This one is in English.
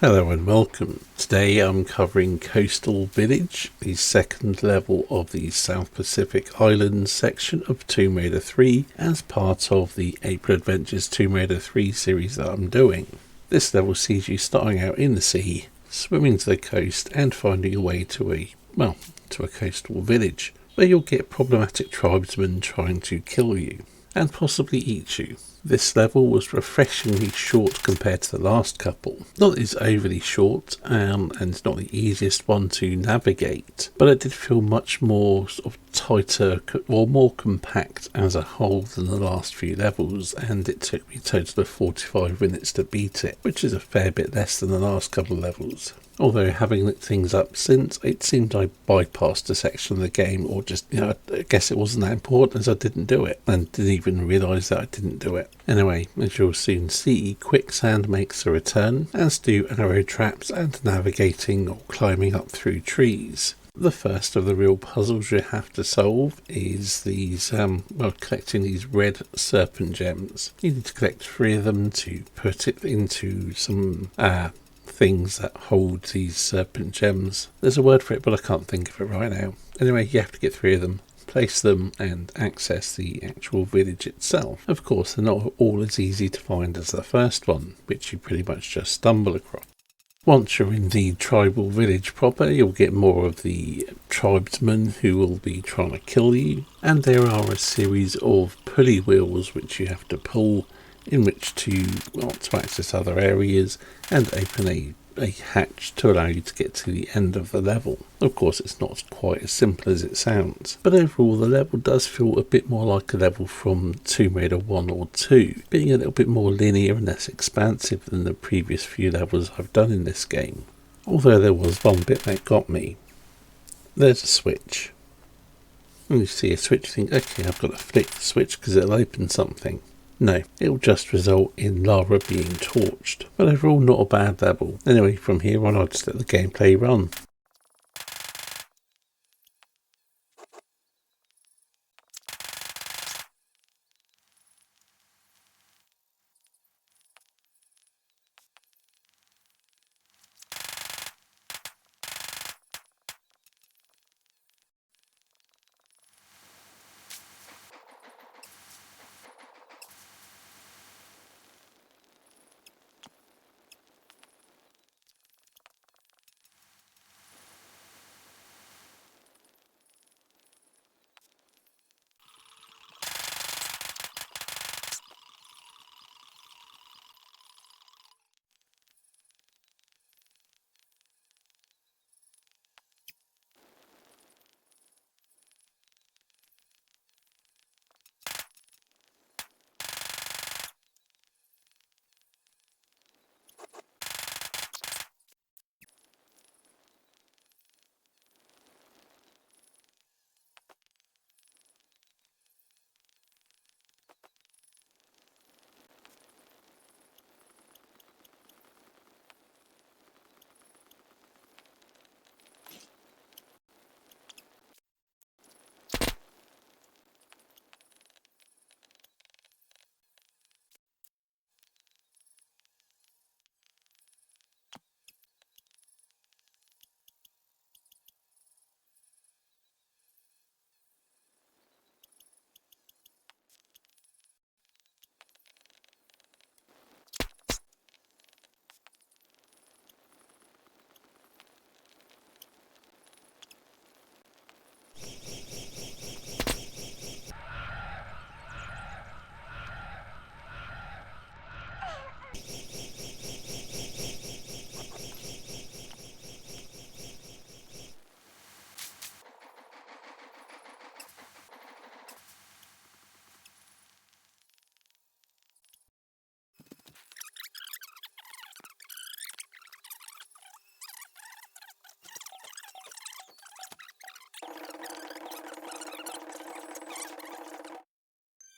Hello and welcome. Today I'm covering Coastal Village, the second level of the South Pacific Islands section of Tomb Raider 3 as part of the April Adventures Tomb Raider 3 series that I'm doing. This level sees you starting out in the sea, swimming to the coast and finding your way to a coastal village, where you'll get problematic tribesmen trying to kill you and possibly eat you. This level was refreshingly short compared to the last couple. Not that it's overly short, and it's not the easiest one to navigate, but it did feel much more sort of tighter or more compact as a whole than the last few levels, and it took me a total of 45 minutes to beat it, which is a fair bit less than the last couple of levels. Although, having looked things up since, it seemed I bypassed a section of the game, or just, I guess it wasn't that important as I didn't do it, and didn't even realise that I didn't do it. Anyway, as you'll soon see, quicksand makes a return, as do arrow traps and navigating or climbing up through trees. The first of the real puzzles you have to solve is these, collecting these red serpent gems. You need to collect 3 of them to put it into some, things that hold these serpent gems. There's a word for it, but I can't think of it right now. Anyway, you have to get 3 of them, place them, and access the actual village itself. Of course, they're not all as easy to find as the first one, which you pretty much just stumble across. Once you're in the tribal village proper, you'll get more of the tribesmen who will be trying to kill you, and there are a series of pulley wheels which you have to pull in which to access other areas and open a hatch to allow you to get to the end of the level. Of course, it's not quite as simple as it sounds, but overall the level does feel a bit more like a level from Tomb Raider 1 or 2, being a little bit more linear and less expansive than the previous few levels I've done in this game. Although there was one bit that got me. There's a switch. When you see a switch, you think, okay, I've got to flick the switch because it'll open something. No, it'll just result in lava being torched, but overall not a bad level. Anyway, from here on I'll just let the gameplay run.